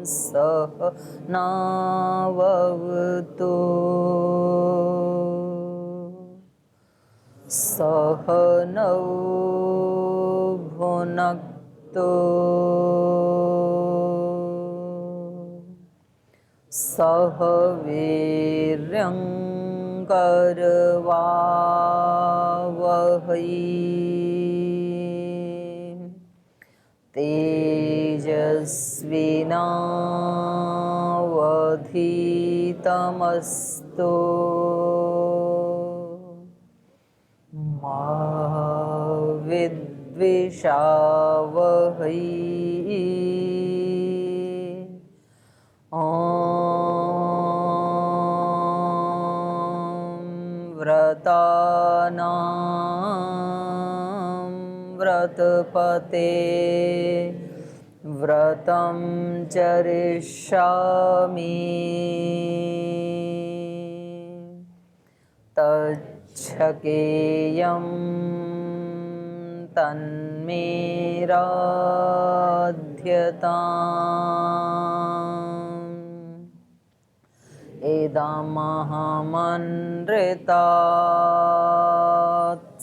सहनाववतु सहनौ भुनक्तु सह वीर्यं करवावहै तेजस्विनावधीतमस्तु मा विद्विषावहै व्रतानां व्रतपते व्रतं चरिष्यामि तच्छकेयं तन्मे राध्यताम् इदमहमनृतात्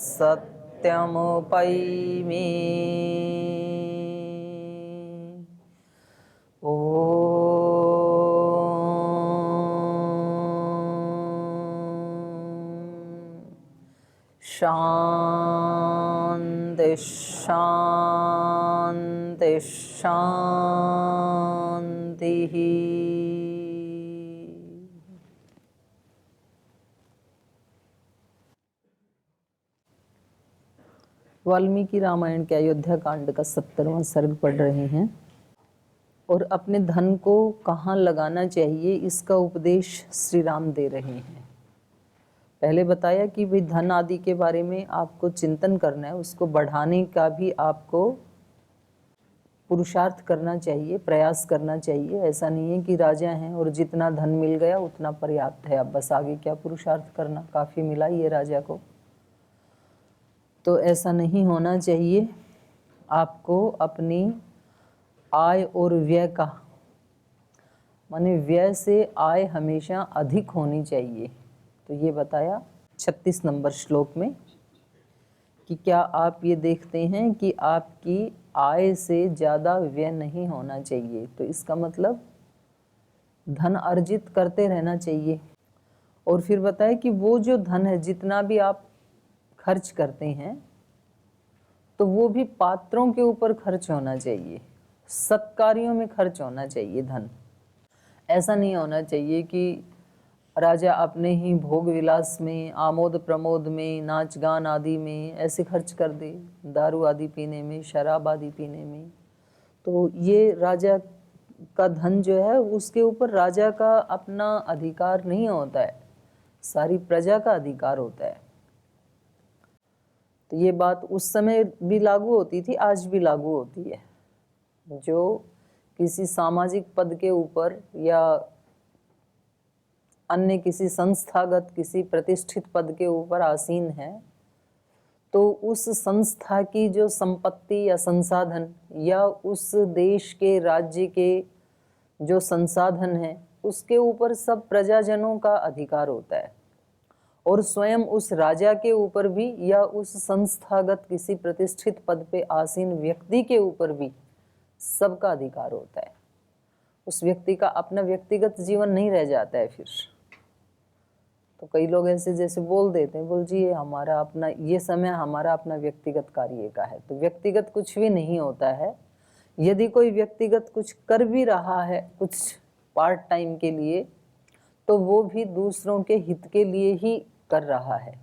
सत्यमुपैमि ॐ शान्ति शान्ति शान्तिः। वाल्मीकि रामायण के अयोध्या कांड का 70वां सर्ग पढ़ रहे हैं और अपने धन को कहाँ लगाना चाहिए इसका उपदेश श्री राम दे रहे हैं। पहले बताया कि भाई धन आदि के बारे में आपको चिंतन करना है, उसको बढ़ाने का भी आपको पुरुषार्थ करना चाहिए, प्रयास करना चाहिए। ऐसा नहीं है कि राजा हैं और जितना धन मिल गया उतना पर्याप्त है, अब बस आगे क्या पुरुषार्थ करना, काफ़ी मिला ये राजा को। तो ऐसा नहीं होना चाहिए। आपको अपनी आय और व्यय का, माने व्यय से आय हमेशा अधिक होनी चाहिए। तो ये बताया 36 नंबर श्लोक में कि क्या आप ये देखते हैं कि आपकी आय से ज़्यादा व्यय नहीं होना चाहिए। तो इसका मतलब धन अर्जित करते रहना चाहिए। और फिर बताया कि वो जो धन है जितना भी आप खर्च करते हैं तो वो भी पात्रों के ऊपर खर्च होना चाहिए, सत्कार्यों में खर्च होना चाहिए धन। ऐसा नहीं होना चाहिए कि राजा अपने ही भोग विलास में, आमोद प्रमोद में, नाच गान आदि में ऐसे खर्च कर दे, दारू आदि पीने में, शराब आदि पीने में। तो ये राजा का धन जो है उसके ऊपर राजा का अपना अधिकार नहीं होता है, सारी प्रजा का अधिकार होता है। तो ये बात उस समय भी लागू होती थी, आज भी लागू होती है। जो किसी सामाजिक पद के ऊपर या अन्य किसी संस्थागत किसी प्रतिष्ठित पद के ऊपर आसीन है तो उस संस्था की जो संपत्ति या संसाधन या उस देश के राज्य के जो संसाधन है उसके ऊपर सब प्रजाजनों का अधिकार होता है। और स्वयं उस राजा के ऊपर भी या उस संस्थागत किसी प्रतिष्ठित पद पे आसीन व्यक्ति के ऊपर भी सबका अधिकार होता है। उस व्यक्ति का अपना व्यक्तिगत जीवन नहीं रह जाता है। फिर तो कई लोग ऐसे जैसे बोल देते हैं, बोल जी ये हमारा अपना, ये समय हमारा अपना व्यक्तिगत कार्य का है। तो व्यक्तिगत कुछ भी नहीं होता है। यदि कोई व्यक्तिगत कुछ कर भी रहा है कुछ पार्ट टाइम के लिए, तो वो भी दूसरों के हित के लिए ही कर रहा है।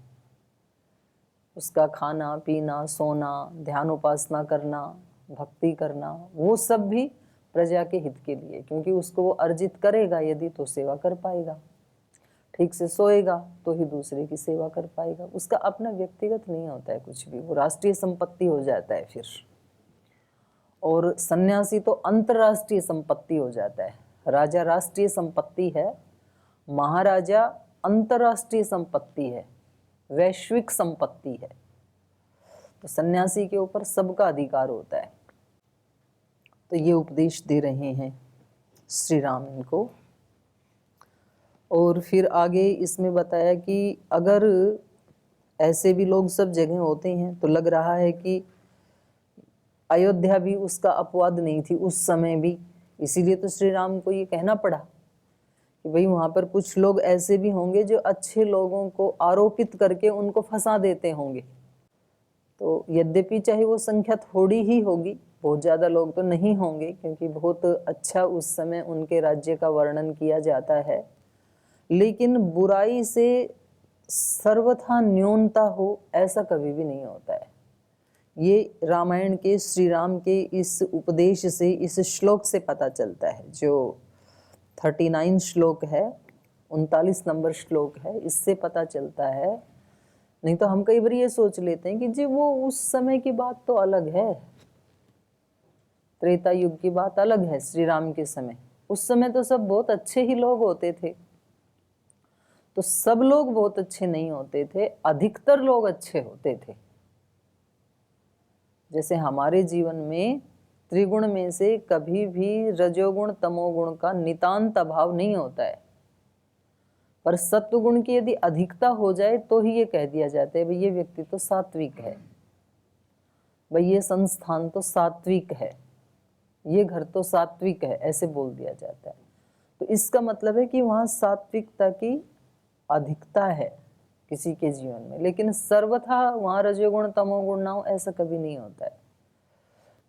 उसका खाना पीना, सोना, ध्यान उपासना करना, भक्ति करना, वो सब भी प्रजा के हित के लिए, क्योंकि उसको वो अर्जित करेगा यदि तो सेवा कर पाएगा, ठीक से सोएगा तो ही दूसरे की सेवा कर पाएगा। उसका अपना व्यक्तिगत नहीं होता है कुछ भी, वो राष्ट्रीय संपत्ति हो जाता है फिर। और सन्यासी तो अंतर्राष्ट्रीय संपत्ति हो जाता है। राजा राष्ट्रीय संपत्ति है, महाराजा अंतर्राष्ट्रीय संपत्ति है, वैश्विक संपत्ति है। तो सन्यासी के ऊपर सबका अधिकार होता है। तो ये उपदेश दे रहे हैं श्री राम इनको। और फिर आगे इसमें बताया कि अगर ऐसे भी लोग सब जगह होते हैं तो लग रहा है कि अयोध्या भी उसका अपवाद नहीं थी उस समय भी, इसीलिए तो श्री राम को ये कहना पड़ा कि भाई वहाँ पर कुछ लोग ऐसे भी होंगे जो अच्छे लोगों को आरोपित करके उनको फंसा देते होंगे। तो यद्यपि चाहे वो संख्या थोड़ी ही होगी, बहुत ज़्यादा लोग तो नहीं होंगे, क्योंकि बहुत अच्छा उस समय उनके राज्य का वर्णन किया जाता है, लेकिन बुराई से सर्वथा न्यूनता हो ऐसा कभी भी नहीं होता है। ये रामायण के श्री राम के इस उपदेश से, इस श्लोक से पता चलता है, जो 39 श्लोक है, 39 नंबर श्लोक है, इससे पता चलता है। नहीं तो हम कई बार ये सोच लेते हैं कि जी वो उस समय की बात तो अलग है, त्रेता युग की बात अलग है, श्री राम के समय, उस समय तो सब बहुत अच्छे ही लोग होते थे। तो सब लोग बहुत अच्छे नहीं होते थे, अधिकतर लोग अच्छे होते थे। जैसे हमारे जीवन में त्रिगुण में से कभी भी रजोगुण तमोगुण का नितांत अभाव नहीं होता है, पर सत्वगुण की यदि अधिकता हो जाए तो ही ये कह दिया जाता है भाई ये व्यक्ति तो सात्विक है, भाई ये संस्थान तो सात्विक है, ये घर तो सात्विक है, ऐसे बोल दिया जाता है। तो इसका मतलब है कि वहाँ सात्विकता की अधिकता है किसी के जीवन में, लेकिन सर्वथा वहाँ रजोगुण तमोगुण ना हो ऐसा कभी नहीं होता है।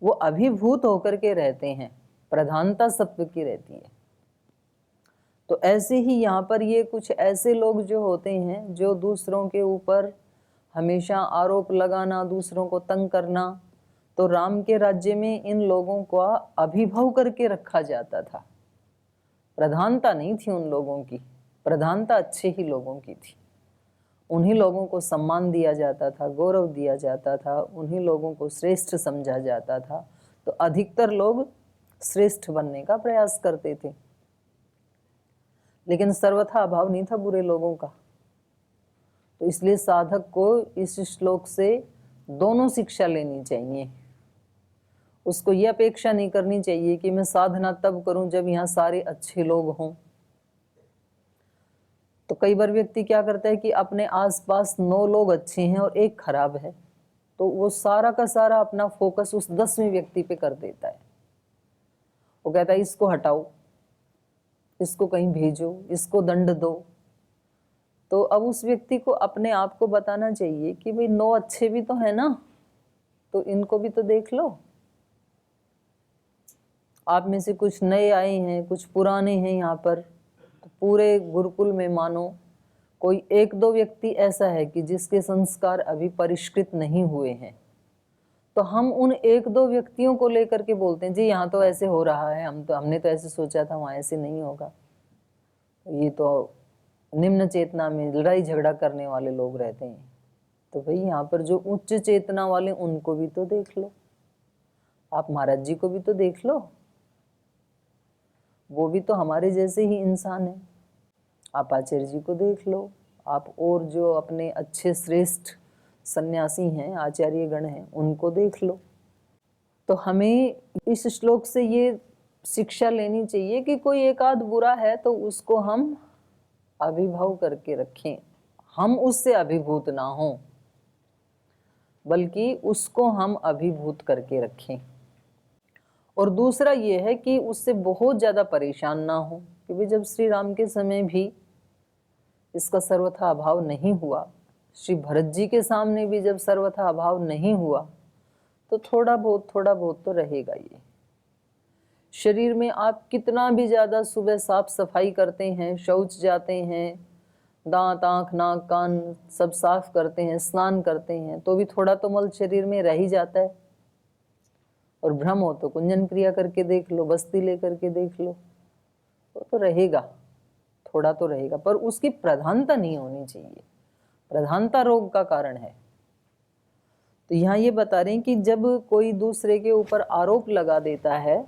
वो अभिभूत होकर के रहते हैं, प्रधानता सत्व की रहती है। तो ऐसे ही यहाँ पर ये कुछ ऐसे लोग जो होते हैं जो दूसरों के ऊपर हमेशा आरोप लगाना, दूसरों को तंग करना, तो राम के राज्य में इन लोगों का अभिभव करके रखा जाता था। प्रधानता नहीं थी उन लोगों की, प्रधानता अच्छे ही लोगों की थी। उन्हीं लोगों को सम्मान दिया जाता था, गौरव दिया जाता था, उन्हीं लोगों को श्रेष्ठ समझा जाता था। तो अधिकतर लोग श्रेष्ठ बनने का प्रयास करते थे, लेकिन सर्वथा अभाव नहीं था बुरे लोगों का। तो इसलिए साधक को इस श्लोक से दोनों शिक्षा लेनी चाहिए। उसको ये अपेक्षा नहीं करनी चाहिए कि मैं साधना तब करूं जब यहाँ सारे अच्छे लोग हों। तो कई बार व्यक्ति क्या करता है कि अपने आसपास 9 लोग अच्छे हैं और एक खराब है, तो वो सारा का सारा अपना फोकस उस 10वें व्यक्ति पे कर देता है। वो कहता है इसको हटाओ, इसको कहीं भेजो, इसको दंड दो। तो अब उस व्यक्ति को अपने आप को बताना चाहिए कि भाई 9 अच्छे भी तो है ना, तो इनको भी तो देख लो। आप में से कुछ नए आए हैं, कुछ पुराने हैं यहाँ पर, तो पूरे गुरुकुल में मानो कोई 1-2 व्यक्ति ऐसा है कि जिसके संस्कार अभी परिष्कृत नहीं हुए हैं, तो हम उन 1-2 व्यक्तियों को लेकर के बोलते हैं जी यहाँ तो ऐसे हो रहा है, हमने तो ऐसे सोचा था, वहाँ ऐसे नहीं होगा। ये तो निम्न चेतना में लड़ाई झगड़ा करने वाले लोग रहते हैं। तो भाई यहाँ पर जो उच्च चेतना वाले उनको भी तो देख लो, आप महाराज जी को भी तो देख लो, वो भी तो हमारे जैसे ही इंसान है। आप आचार्य जी को देख लो, आप और जो अपने अच्छे श्रेष्ठ सन्यासी हैं, आचार्य गण हैं, उनको देख लो। तो हमें इस श्लोक से ये शिक्षा लेनी चाहिए कि कोई एक आध बुरा है तो उसको हम अभिभव करके रखें, हम उससे अभिभूत ना हों, बल्कि उसको हम अभिभूत करके रखें। और दूसरा ये है कि उससे बहुत ज़्यादा परेशान ना हो, क्योंकि जब श्री राम के समय भी इसका सर्वथा अभाव नहीं हुआ, श्री भरत जी के सामने भी जब सर्वथा अभाव नहीं हुआ, तो थोड़ा बहुत तो रहेगा। ये शरीर में आप कितना भी ज़्यादा सुबह साफ सफाई करते हैं, शौच जाते हैं, दांत आँख नाक कान सब साफ करते हैं, स्नान करते हैं, तो भी थोड़ा तो मल शरीर में रह ही जाता है। और भ्रम हो तो कुंजन क्रिया करके देख लो, बस्ती लेकर के देख लो, तो रहेगा, थोड़ा तो रहेगा, पर उसकी प्रधानता नहीं होनी चाहिए। प्रधानता रोग का कारण है। तो यहाँ ये बता रहे हैं कि जब कोई दूसरे के ऊपर आरोप लगा देता है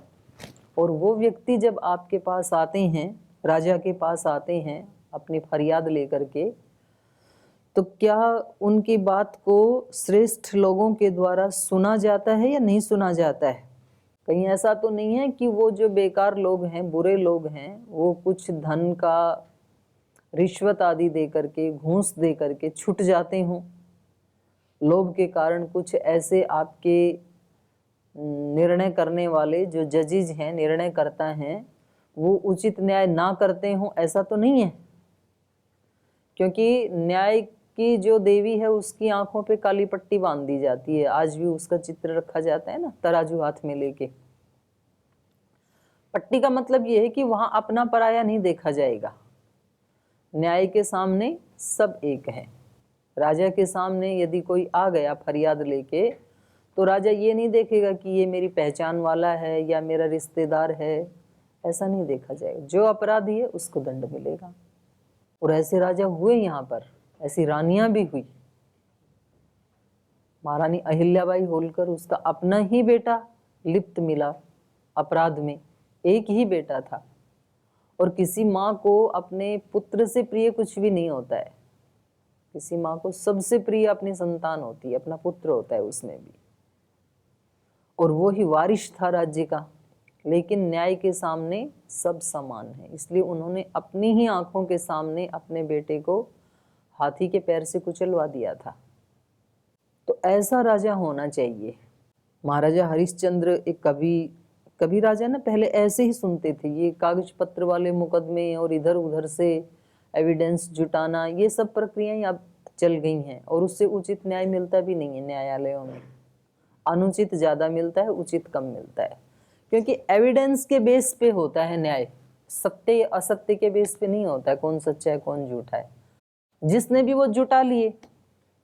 और वो व्यक्ति जब आपके पास आते हैं, राजा के पास आते हैं अपनी फरियाद लेकर के, तो क्या उनकी बात को श्रेष्ठ लोगों के द्वारा सुना जाता है या नहीं सुना जाता है? कहीं ऐसा तो नहीं है कि वो जो बेकार लोग हैं, बुरे लोग हैं, वो कुछ धन का रिश्वत आदि दे करके, घूस दे करके छूट जाते हों। लोभ के कारण कुछ ऐसे आपके निर्णय करने वाले जो जजेज हैं, निर्णय करता हैं, वो उचित न्याय ना करते हों, ऐसा तो नहीं है। क्योंकि न्याय की जो देवी है उसकी आंखों पे काली पट्टी बांध दी जाती है। आज भी उसका चित्र रखा जाता है ना, तराजू हाथ में लेके। पट्टी का मतलब ये है कि वहां अपना पराया नहीं देखा जाएगा। न्याय के सामने सब एक है। राजा के सामने यदि कोई आ गया फरियाद लेके, तो राजा ये नहीं देखेगा कि ये मेरी पहचान वाला है या मेरा रिश्तेदार है, ऐसा नहीं देखा जाएगा। जो अपराधी है उसको दंड मिलेगा। और ऐसे राजा हुए यहाँ पर, ऐसी रानियां भी हुई। महारानी अहिल्याबाई होलकर, उसका अपना ही बेटा लिप्त मिला अपराध में, एक ही बेटा था। और किसी माँ को अपने पुत्र से प्रिय कुछ भी नहीं होता है। किसी माँ को सबसे प्रिय अपनी संतान होती है, अपना पुत्र होता है उसमें भी। और वो ही वारिश था राज्य का। लेकिन न्याय के सामने सब समान है, इसलिए उन्होंने अपनी ही आंखों के सामने अपने बेटे को हाथी के पैर से कुचलवा दिया था। तो ऐसा राजा होना चाहिए। महाराजा हरिश्चंद्र एक कभी राजा ना पहले ऐसे ही सुनते थे, ये कागज पत्र वाले मुकदमे और इधर उधर से एविडेंस जुटाना, ये सब प्रक्रियाएं अब चल गई हैं। और उससे उचित न्याय मिलता भी नहीं है न्यायालयों में। अनुचित ज्यादा मिलता है, उचित कम मिलता है। क्योंकि एविडेंस के बेस पे होता है न्याय, सत्य असत्य के बेस पे नहीं होता है कौन सच्चा है कौन झूठा है। जिसने भी वो जुटा लिए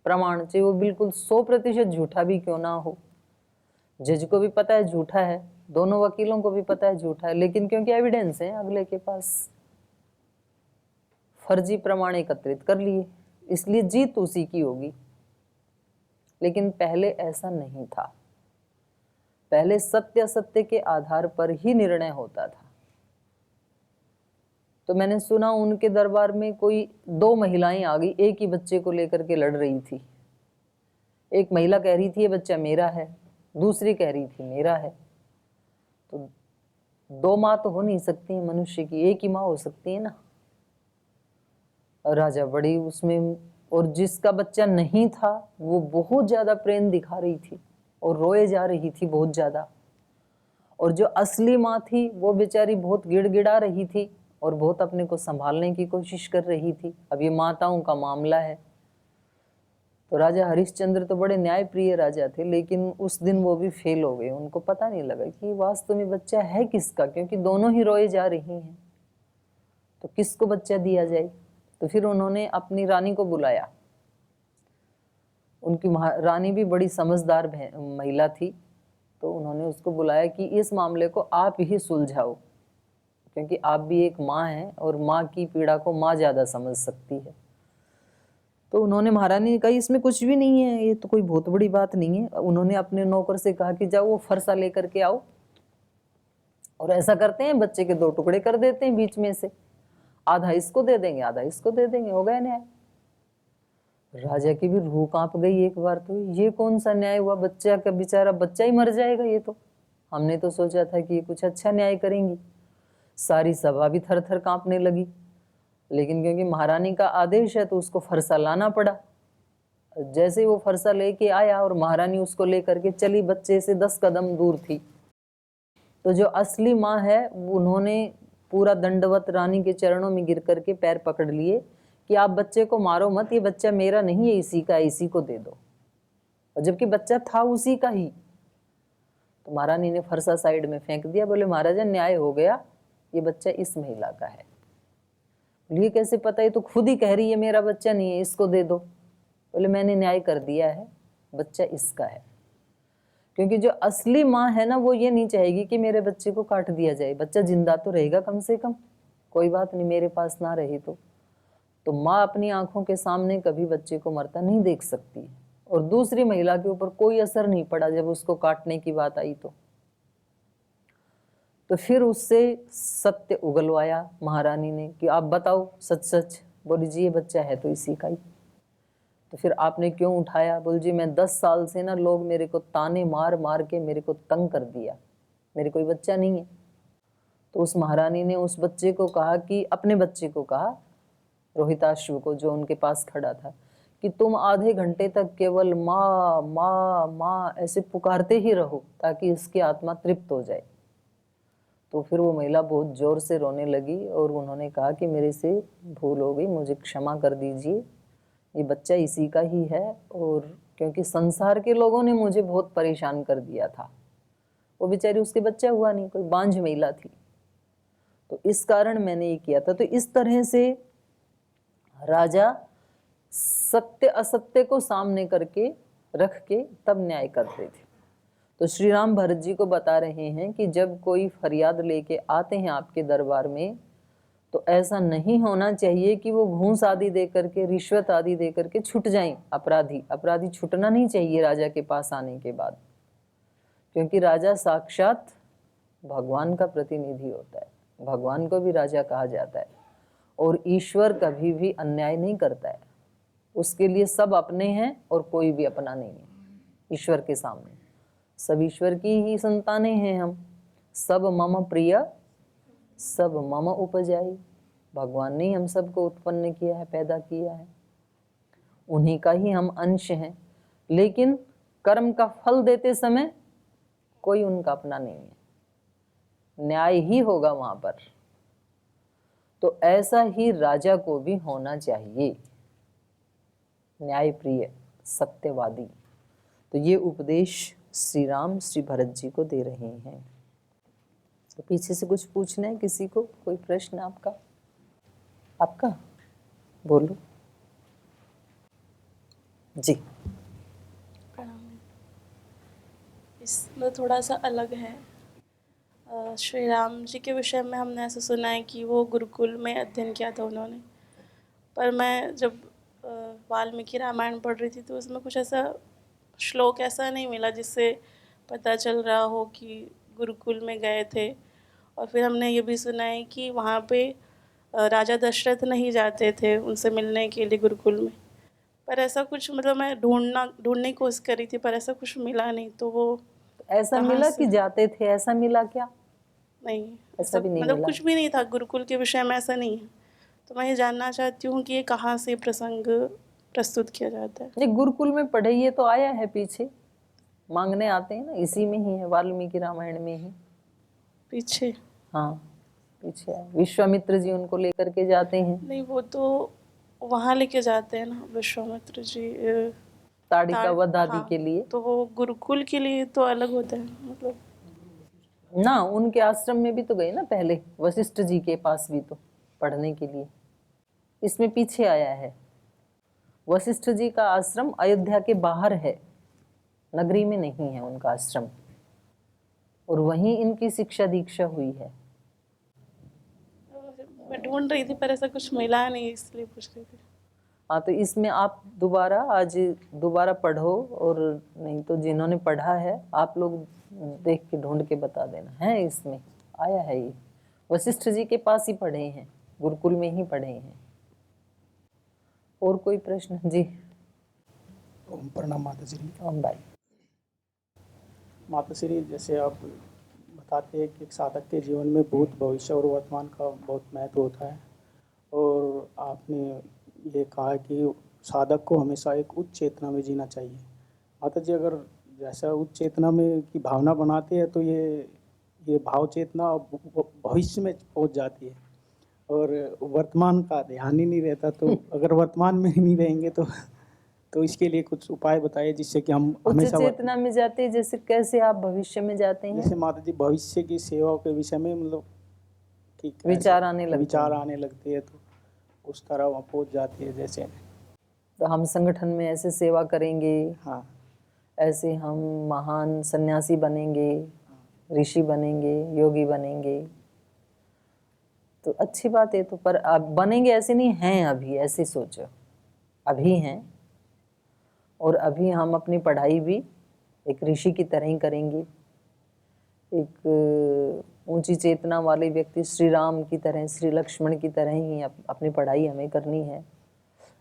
प्रमाण, चाहे वो बिल्कुल 100% झूठा भी क्यों ना हो, जज को भी पता है झूठा है, दोनों वकीलों को भी पता है झूठा है, लेकिन क्योंकि एविडेंस है अगले के पास, फर्जी प्रमाण एकत्रित कर लिए, इसलिए जीत उसी की होगी। लेकिन पहले ऐसा नहीं था। पहले सत्य असत्य के आधार पर ही निर्णय होता था। तो मैंने सुना उनके दरबार में कोई 2 महिलाएं आ गई, एक ही बच्चे को लेकर के लड़ रही थी। एक महिला कह रही थी ये बच्चा मेरा है, दूसरी कह रही थी मेरा है। तो 2 माँ तो हो नहीं सकती मनुष्य की, एक ही माँ हो सकती है ना। राजा बड़ी उसमें, और जिसका बच्चा नहीं था वो बहुत ज्यादा प्रेम दिखा रही थी और रोए जा रही थी बहुत ज्यादा। और जो असली माँ थी वो बेचारी बहुत गिड़गिड़ा रही थी और बहुत अपने को संभालने की कोशिश कर रही थी। अब ये माताओं का मामला है। तो राजा हरिश्चंद्र तो बड़े न्यायप्रिय राजा थे, लेकिन उस दिन वो भी फेल हो गए। उनको पता नहीं लगा कि वास्तव में बच्चा है किसका, क्योंकि दोनों ही रोए जा रही हैं, तो किसको बच्चा दिया जाए। तो फिर उन्होंने अपनी रानी को बुलाया। उनकी रानी भी बड़ी समझदार महिला थी, तो उन्होंने उसको बुलाया कि इस मामले को आप ही सुलझाओ, क्योंकि आप भी एक माँ हैं और माँ की पीड़ा को माँ ज़्यादा समझ सकती है। तो उन्होंने, महारानी ने कहा इसमें कुछ भी नहीं है, ये तो कोई बहुत बड़ी बात नहीं है। उन्होंने अपने नौकर से कहा कि जाओ वो फरसा लेकर के आओ, और ऐसा करते हैं बच्चे के 2 टुकड़े कर देते हैं, बीच में से आधा इसको दे देंगे आधा इसको दे देंगे, हो गया न्याय। राजा की भी रूह कांप गई एक बार। तो ये कौन सा न्याय हुआ, बच्चा का बेचारा बच्चा ही मर जाएगा। ये तो हमने तो सोचा था कि कुछ अच्छा न्याय करेंगी। सारी सभा भी थर थर कांपने लगी, लेकिन क्योंकि महारानी का आदेश है तो उसको फरसा लाना पड़ा। जैसे ही वो फरसा लेके आया और महारानी उसको लेकर के चली, बच्चे से 10 कदम दूर थी, तो जो असली माँ है उन्होंने पूरा दंडवत रानी के चरणों में गिर करके पैर पकड़ लिए कि आप बच्चे को मारो मत, ये बच्चा मेरा नहीं है, इसी का, इसी को दे दो। और जबकि बच्चा था उसी का ही। तो महारानी ने फरसा साइड में फेंक दिया, बोले महाराजा न्याय हो गया, ये बच्चा इस महिला का है। बोले कैसे पता, है तो खुद ही कह रही है मेरा बच्चा नहीं है, इसको दे दो। बोले मैंने न्याय कर दिया है, बच्चा इसका है। क्योंकि जो असली माँ है ना, वो ये नहीं चाहेगी कि मेरे बच्चे को काट दिया जाए, बच्चा जिंदा तो रहेगा कम से कम, कोई बात नहीं मेरे पास ना रहे तो माँ अपनी आंखों के सामने कभी बच्चे को मरता नहीं देख सकती। और दूसरी महिला के ऊपर कोई असर नहीं पड़ा जब उसको काटने की बात आई। तो फिर उससे सत्य उगलवाया महारानी ने कि आप बताओ सच सच। बोली जी ये बच्चा है तो इसी का ही। तो फिर आपने क्यों उठाया? बोल जी मैं 10 साल से ना, लोग मेरे को ताने मार मार के मेरे को तंग कर दिया, मेरे कोई बच्चा नहीं है। तो उस महारानी ने उस बच्चे को कहा कि अपने बच्चे को कहा, रोहिताश्व को, जो उनके पास खड़ा था, कि तुम आधे घंटे तक केवल माँ माँ माँ ऐसे पुकारते ही रहो ताकि इसकी आत्मा तृप्त हो जाए। तो फिर वो महिला बहुत जोर से रोने लगी और उन्होंने कहा कि मेरे से भूल हो गई, मुझे क्षमा कर दीजिए, ये बच्चा इसी का ही है, और क्योंकि संसार के लोगों ने मुझे बहुत परेशान कर दिया था। वो बेचारी, उसके बच्चा हुआ नहीं, कोई बांझ महिला थी, तो इस कारण मैंने ये किया था। तो इस तरह से राजा सत्य असत्य को सामने करके रख के तब न्याय करते थे। तो श्री राम भरत जी को बता रहे हैं कि जब कोई फरियाद लेके आते हैं आपके दरबार में, तो ऐसा नहीं होना चाहिए कि वो घूस आदि दे करके, रिश्वत आदि दे करके छूट जाएं। अपराधी छूटना नहीं चाहिए राजा के पास आने के बाद, क्योंकि राजा साक्षात भगवान का प्रतिनिधि होता है, भगवान को भी राजा कहा जाता है, और ईश्वर कभी भी अन्याय नहीं करता है। उसके लिए सब अपने हैं और कोई भी अपना नहीं है। ईश्वर के सामने सब ईश्वर की ही संतानें हैं हम। सब मम प्रिय सब मम उपजाई, भगवान ने हम सबको उत्पन्न किया है, पैदा किया है, उन्हीं का ही हम अंश हैं। लेकिन कर्म का फल देते समय कोई उनका अपना नहीं है, न्याय ही होगा वहां पर। तो ऐसा ही राजा को भी होना चाहिए, न्यायप्रिय, सत्यवादी। तो ये उपदेश श्री राम श्री भरत जी को दे रहे हैं। तो पीछे से कुछ पूछना है किसी को, कोई प्रश्न आपका बोलो जी। इसमें थोड़ा सा अलग है। श्री राम जी के विषय में हमने ऐसा सुना है कि वो गुरुकुल में अध्ययन किया था उन्होंने, पर मैं जब वाल्मीकि रामायण पढ़ रही थी तो उसमें कुछ ऐसा श्लोक ऐसा नहीं मिला जिससे पता चल रहा हो कि गुरुकुल में गए थे। और फिर हमने ये भी सुना है कि वहाँ पे राजा दशरथ नहीं जाते थे उनसे मिलने के लिए गुरुकुल में, पर ऐसा कुछ, मतलब मैं ढूंढने की कोशिश करी थी पर ऐसा कुछ मिला नहीं। तो वो ऐसा मिला कि जाते थे, ऐसा मिला क्या? नहीं, ऐसा भी नहीं मतलब मिला। कुछ भी नहीं था गुरुकुल के विषय में, ऐसा नहीं है। तो मैं ये जानना चाहती हूँ कि ये कहाँ से प्रसंग प्रस्तुत किया जाता है। ये गुरुकुल में पढ़े, ये तो आया है पीछे, मांगने आते हैं ना, इसी में ही है, वाल्मीकि रामायण में ही पीछे? हाँ पीछे है। विश्वामित्र जी उनको लेकर के जाते हैं। नहीं, वो तो वहाँ लेके जाते हैं ना विश्वामित्र जी, ताड़िका वध आदि हाँ, के लिए। तो वो गुरुकुल के लिए तो अलग होता है, मतलब ना, उनके आश्रम में भी तो गए ना पहले, वशिष्ठ जी के पास भी तो पढ़ने के लिए। इसमें पीछे आया है, वशिष्ठ जी का आश्रम अयोध्या के बाहर है, नगरी में नहीं है उनका आश्रम, और वहीं इनकी शिक्षा दीक्षा हुई है। मैं ढूंढ रही थी पर ऐसा कुछ मिला नहीं, इसलिए पूछ रही थी। हाँ, तो इसमें आप आज दोबारा पढ़ो, और नहीं तो जिन्होंने पढ़ा है आप लोग देख के ढूंढ के बता देना है, इसमें आया है ये। वशिष्ठ जी के पास ही पढ़े हैं, गुरुकुल में ही पढ़े हैं। और कोई प्रश्न जी? ओम प्रणाम माता श्री। ओम भाई। माता श्री, जैसे आप बताते हैं कि एक साधक के जीवन में भूत, भविष्य और वर्तमान का बहुत महत्व होता है, और आपने ये कहा कि साधक को हमेशा एक उच्च चेतना में जीना चाहिए। माता जी, अगर जैसा उच्च चेतना में की भावना बनाते हैं तो ये भाव चेतना भविष्य में पहुंच जाती है, और वर्तमान का ध्यान ही नहीं रहता। तो अगर वर्तमान में ही नहीं रहेंगे तो इसके लिए कुछ उपाय बताइए जिससे कि हम उच्च हमेशा चेतना में जाते हैं, जैसे कैसे आप भविष्य में जाते हैं? जैसे माता जी भविष्य की सेवा के विषय में, मतलब ठीक विचार आने लगते हैं, तो उस तरह वहाँ पहुँच जाती है। जैसे तो हम संगठन में ऐसे सेवा करेंगे, हाँ, ऐसे हम महान सन्यासी बनेंगे, ऋषि बनेंगे, योगी बनेंगे, तो अच्छी बात है। तो पर अब बनेंगे ऐसे नहीं हैं, अभी ऐसे सोचो, अभी हैं, और अभी हम अपनी पढ़ाई भी एक ऋषि की तरह ही करेंगे। एक ऊंची चेतना वाले व्यक्ति श्री राम की तरह, श्री लक्ष्मण की तरह ही अपनी पढ़ाई हमें करनी है।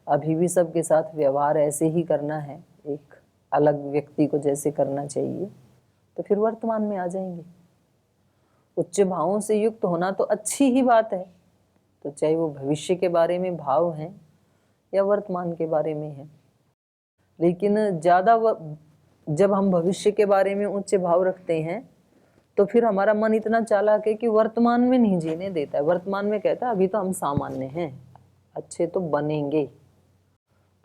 अभी भी सबके साथ व्यवहार ऐसे ही करना है, एक अलग व्यक्ति को जैसे करना चाहिए, तो फिर वर्तमान में आ जाएंगे। उच्च भावों से युक्त होना तो अच्छी ही बात है, तो चाहे वो भविष्य के बारे में भाव हैं या वर्तमान के बारे में है। लेकिन जब हम भविष्य के बारे में उच्च भाव रखते हैं तो फिर हमारा मन इतना चालाक है कि वर्तमान में नहीं जीने देता है। वर्तमान में कहता है अभी तो हम सामान्य हैं, अच्छे तो बनेंगे।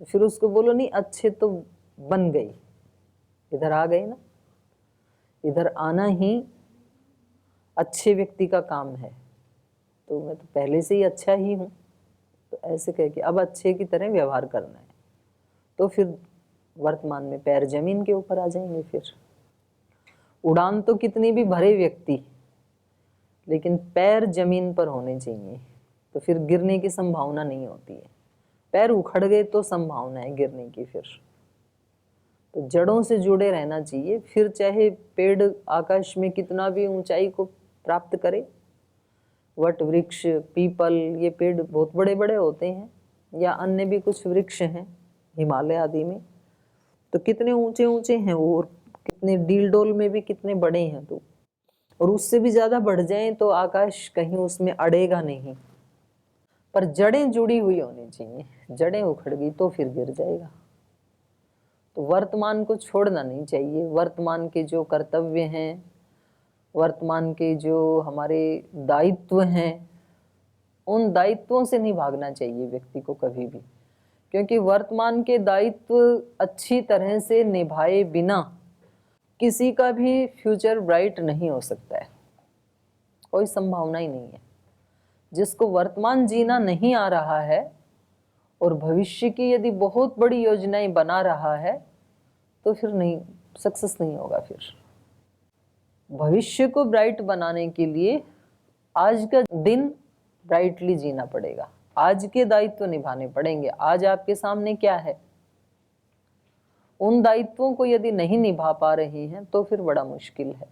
तो फिर उसको बोलो नहीं, अच्छे तो बन गई, इधर आ गए ना। इधर आना ही अच्छे व्यक्ति का काम है। तो मैं तो पहले से ही अच्छा ही हूँ, तो ऐसे कह के अब अच्छे की तरह व्यवहार करना है। तो फिर वर्तमान में पैर जमीन के ऊपर आ जाएंगे। फिर उड़ान तो कितनी भी भरे व्यक्ति, लेकिन पैर जमीन पर होने चाहिए, तो फिर गिरने की संभावना नहीं होती है। पैर उखड़ गए तो संभावना है गिरने की। फिर तो जड़ों से जुड़े रहना चाहिए। फिर चाहे पेड़ आकाश में कितना भी ऊंचाई को प्राप्त करे, वट वृक्ष, पीपल, ये पेड़ बहुत बड़े बड़े होते हैं, या अन्य भी कुछ वृक्ष हैं हिमालय आदि में, तो कितने ऊंचे ऊंचे हैं वो, और कितने डील डोल में भी कितने बड़े हैं। तो और उससे भी ज्यादा बढ़ जाएं तो आकाश कहीं उसमें अड़ेगा नहीं, पर जड़ें जुड़ी हुई होनी चाहिए। जड़ें उखड़ गई तो फिर गिर जाएगा। तो वर्तमान को छोड़ना नहीं चाहिए। वर्तमान के जो कर्तव्य हैं, वर्तमान के जो हमारे दायित्व हैं, उन दायित्वों से नहीं भागना चाहिए व्यक्ति को कभी भी, क्योंकि वर्तमान के दायित्व अच्छी तरह से निभाए बिना किसी का भी फ्यूचर ब्राइट नहीं हो सकता है, कोई संभावना ही नहीं है। जिसको वर्तमान जीना नहीं आ रहा है और भविष्य की यदि बहुत बड़ी योजनाएं बना रहा है, तो फिर नहीं, सक्सेस नहीं होगा। फिर भविष्य को ब्राइट बनाने के लिए आज का दिन ब्राइटली जीना पड़ेगा, आज के दायित्व निभाने पड़ेंगे। आज आपके सामने क्या है, उन दायित्वों को यदि नहीं निभा पा रहे हैं तो फिर बड़ा मुश्किल है।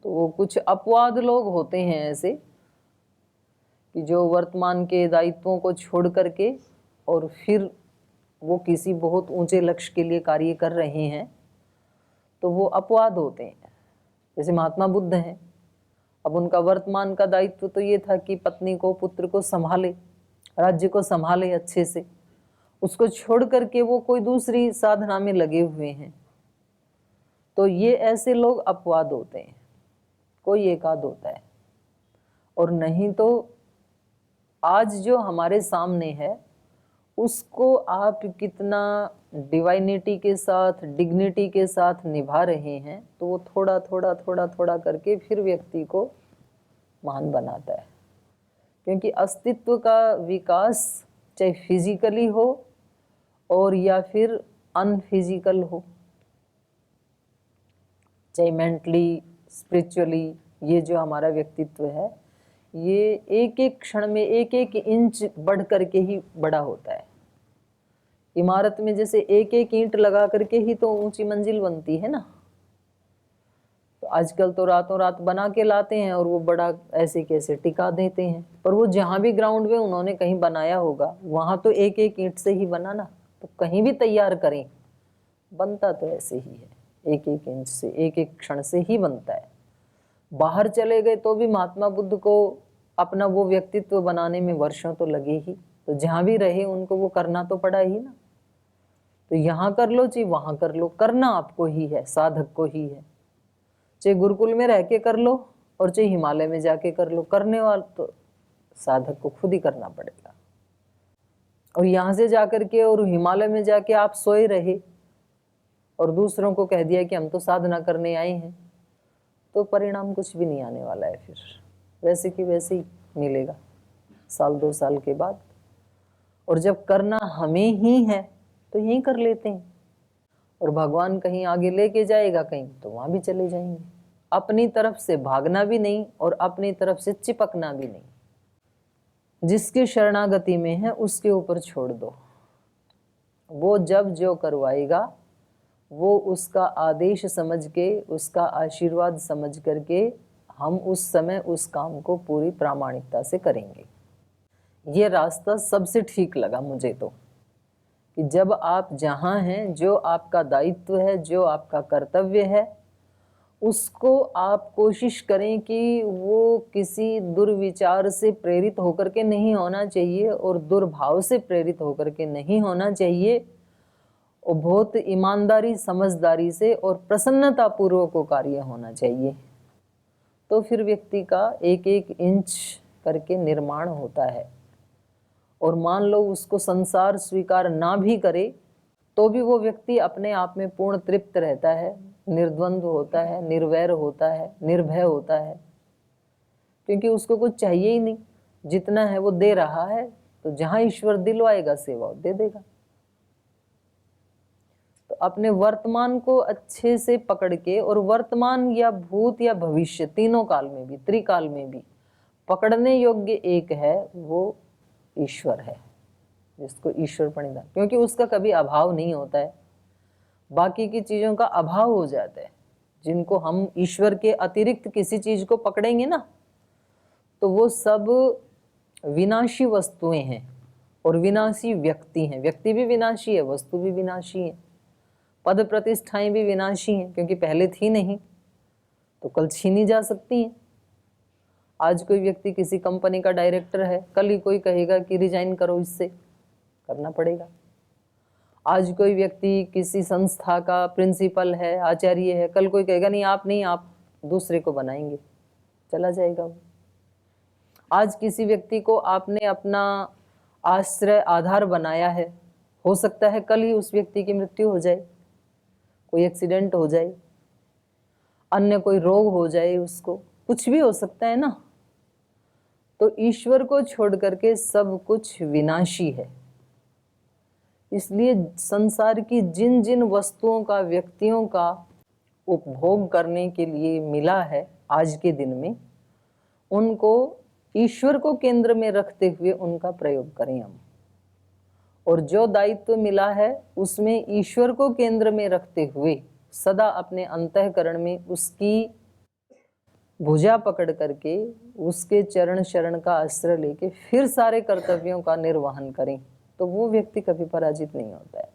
तो वो कुछ अपवाद लोग होते हैं ऐसे कि जो वर्तमान के दायित्वों को छोड़ करके और फिर वो किसी बहुत ऊंचे लक्ष्य के लिए कार्य कर रहे हैं, तो वो अपवाद होते हैं। जैसे महात्मा बुद्ध हैं, अब उनका वर्तमान का दायित्व तो ये था कि पत्नी को, पुत्र को संभाले, राज्य को संभाले अच्छे से, उसको छोड़ करके वो कोई दूसरी साधना में लगे हुए हैं। तो ये ऐसे लोग अपवाद होते हैं, कोई एक आध होता है। और नहीं तो आज जो हमारे सामने है उसको आप कितना डिवाइनिटी के साथ, डिग्निटी के साथ निभा रहे हैं, तो वो थोड़ा थोड़ा थोड़ा थोड़ा करके फिर व्यक्ति को महान बनाता है। क्योंकि अस्तित्व का विकास चाहे फिजिकली हो और या फिर अनफिजिकल हो, चाहे मेंटली, स्पिरिचुअली, ये जो हमारा व्यक्तित्व है ये एक एक क्षण में एक एक इंच बढ़ करके ही बड़ा होता है। इमारत में जैसे एक एक ईंट लगा करके ही तो ऊंची मंजिल बनती है ना। तो आजकल तो रातों रात बना के लाते हैं और वो बड़ा ऐसे कैसे टिका देते हैं, पर वो जहाँ भी ग्राउंड में उन्होंने कहीं बनाया होगा वहां तो एक एक ईंट से ही बना ना। तो कहीं भी तैयार करें, बनता तो ऐसे ही है, एक एक इंच से, एक एक क्षण से ही बनता है। बाहर चले गए तो भी महात्मा बुद्ध को अपना वो व्यक्तित्व बनाने में वर्षों तो लगे ही। तो जहाँ भी रहे उनको वो करना तो पड़ा ही ना। तो यहाँ कर लो चाहे वहाँ कर लो, करना आपको ही है, साधक को ही है। चाहे गुरुकुल में रह के कर लो और चाहे हिमालय में जाके कर लो, करने वाला तो साधक को खुद ही करना पड़ेगा। और यहाँ से जाकर के और हिमालय में जाके आप सोए रहे और दूसरों को कह दिया कि हम तो साधना करने आए हैं, तो परिणाम कुछ भी नहीं आने वाला है। फिर वैसे कि वैसे ही मिलेगा साल 2 साल के बाद। और जब करना हमें ही है तो यहीं कर लेते हैं, और भगवान कहीं आगे लेके जाएगा कहीं तो वहां भी चले जाएंगे। अपनी तरफ से भागना भी नहीं और अपनी तरफ से चिपकना भी नहीं। जिसकी शरणागति में है उसके ऊपर छोड़ दो, वो जब जो करवाएगा वो उसका आदेश समझ के, उसका आशीर्वाद समझ करके हम उस समय उस काम को पूरी प्रामाणिकता से करेंगे। ये रास्ता सबसे ठीक लगा मुझे तो, कि जब आप जहाँ हैं, जो आपका दायित्व है, जो आपका कर्तव्य है, उसको आप कोशिश करें कि वो किसी दुर्विचार से प्रेरित होकर के नहीं होना चाहिए और दुर्भाव से प्रेरित होकर के नहीं होना चाहिए, और बहुत ईमानदारी, समझदारी से और प्रसन्नता पूर्वक वो कार्य होना चाहिए। तो फिर व्यक्ति का एक एक इंच करके निर्माण होता है। और मान लो उसको संसार स्वीकार ना भी करे तो भी वो व्यक्ति अपने आप में पूर्ण तृप्त रहता है, निर्द्वंद्व होता है, निर्वैर होता है, निर्भय होता है, क्योंकि उसको कुछ चाहिए ही नहीं। जितना है वो दे रहा है, तो जहां ईश्वर दिलवाएगा सेवा दे देगा। तो अपने वर्तमान को अच्छे से पकड़ के, और वर्तमान या भूत या भविष्य तीनों काल में भी, त्रिकाल में भी पकड़ने योग्य एक है, वो ईश्वर है, जिसको ईश्वर प्रणिधान, क्योंकि उसका कभी अभाव नहीं होता है। बाकी की चीजों का अभाव हो जाता है। जिनको हम ईश्वर के अतिरिक्त किसी चीज को पकड़ेंगे ना, तो वो सब विनाशी वस्तुएं हैं और विनाशी व्यक्ति हैं। व्यक्ति भी विनाशी है, वस्तु भी विनाशी है, पद प्रतिष्ठाएं भी विनाशी हैं, क्योंकि पहले थी नहीं तो कल छीनी जा सकती हैं। आज कोई व्यक्ति किसी कंपनी का डायरेक्टर है, कल ही कोई कहेगा कि रिजाइन करो, इससे करना पड़ेगा। आज कोई व्यक्ति किसी संस्था का प्रिंसिपल है, आचार्य है, कल कोई कहेगा नहीं आप नहीं, आप दूसरे को बनाएंगे, चला जाएगा वो। आज किसी व्यक्ति को आपने अपना आश्रय आधार बनाया है, हो सकता है कल ही उस व्यक्ति की मृत्यु हो जाए, कोई एक्सीडेंट हो जाए, अन्य कोई रोग हो जाए, उसको कुछ भी हो सकता है ना। तो ईश्वर को छोड़ करके सब कुछ विनाशी है। इसलिए संसार की जिन जिन वस्तुओं का, व्यक्तियों का उपभोग करने के लिए मिला है आज के दिन में, उनको ईश्वर को केंद्र में रखते हुए उनका प्रयोग करें हम। और जो दायित्व मिला है उसमें ईश्वर को केंद्र में रखते हुए सदा अपने अंतःकरण में उसकी भुजा पकड़ करके, उसके चरण शरण का आश्रय लेके फिर सारे कर्तव्यों का निर्वहन करें, तो वो व्यक्ति कभी पराजित नहीं होता है।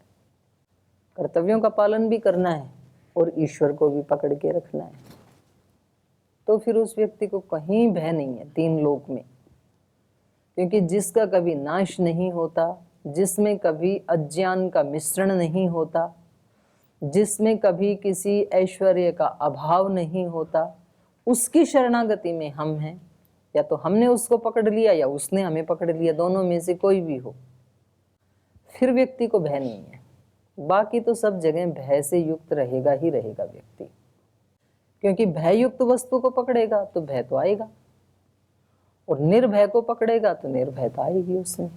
कर्तव्यों का पालन भी करना है और ईश्वर को भी पकड़ के रखना है, तो फिर उस व्यक्ति को कहीं भय नहीं है तीन लोक में। क्योंकि जिसका कभी नाश नहीं होता, जिसमें कभी अज्ञान का मिश्रण नहीं होता, जिसमें कभी किसी ऐश्वर्य का अभाव नहीं होता, उसकी शरणागति में हम हैं। या तो हमने उसको पकड़ लिया या उसने हमें पकड़ लिया, दोनों में से कोई भी हो, फिर व्यक्ति को भय नहीं है। बाकी तो सब जगह भय से युक्त रहेगा ही रहेगा व्यक्ति, क्योंकि भययुक्त वस्तु को पकड़ेगा तो भय तो आएगा, और निर्भय को पकड़ेगा तो निर्भयता आएगी उसमें।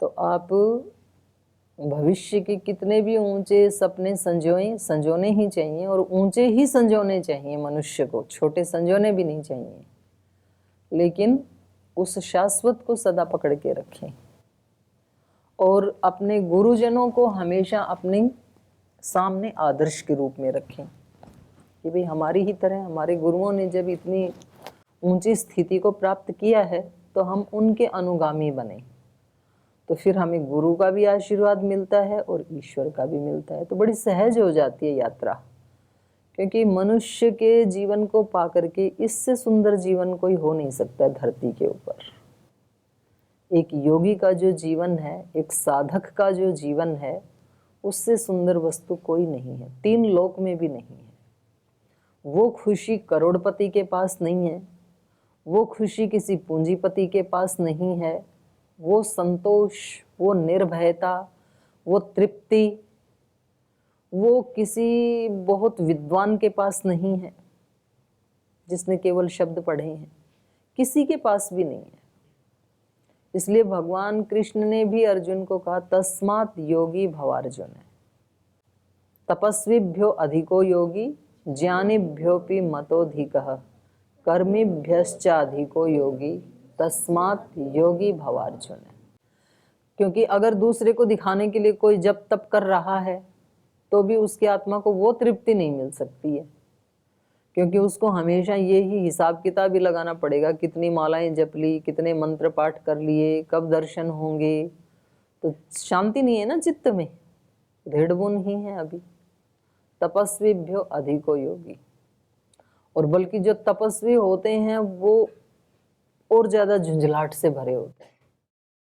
तो आप भविष्य के कितने भी ऊंचे सपने संजोने ही चाहिए, और ऊंचे ही संजोने चाहिए मनुष्य को, छोटे संजोने भी नहीं चाहिए। लेकिन उस शाश्वत को सदा पकड़ के रखें, और अपने गुरुजनों को हमेशा अपने सामने आदर्श के रूप में रखें कि भाई हमारी ही तरह हमारे गुरुओं ने जब इतनी ऊंची स्थिति को प्राप्त किया है तो हम उनके अनुगामी बने, तो फिर हमें गुरु का भी आशीर्वाद मिलता है और ईश्वर का भी मिलता है। तो बड़ी सहज हो जाती है यात्रा, क्योंकि मनुष्य के जीवन को पाकर के इससे सुंदर जीवन कोई हो नहीं सकता धरती के ऊपर। एक योगी का जो जीवन है, एक साधक का जो जीवन है, उससे सुंदर वस्तु कोई नहीं है, तीन लोक में भी नहीं है। वो खुशी करोड़पति के पास नहीं है, वो खुशी किसी पूंजीपति के पास नहीं है, वो संतोष, वो निर्भयता, वो तृप्ति, वो किसी बहुत विद्वान के पास नहीं है जिसने केवल शब्द पढ़े हैं, किसी के पास भी नहीं है। इसलिए भगवान कृष्ण ने भी अर्जुन को कहा, तस्मात् योगी भवार्जुन। तपस्विभ्यो अधिको योगी, ज्ञानिभ्योपि मतोधिकः, कर्मिभ्यश्चाधिको योगी, तस्मात् योगी भवार्जुन। क्योंकि अगर दूसरे को दिखाने के लिए कोई जप तप कर रहा है तो भी उसकी आत्मा को वो तृप्ति नहीं मिल सकती है, क्योंकि उसको हमेशा ये ही हिसाब किताब भी लगाना पड़ेगा, कितनी मालाएं जप ली, कितने मंत्र पाठ कर लिए, कब दर्शन होंगे। तो शांति नहीं है ना चित्त में, ऋणबुन ही है अभी। तपस्विभ्यो अधिको योगी, और बल्कि जो तपस्वी होते हैं वो और ज़्यादा झुंझलाहट से भरे होते हैं।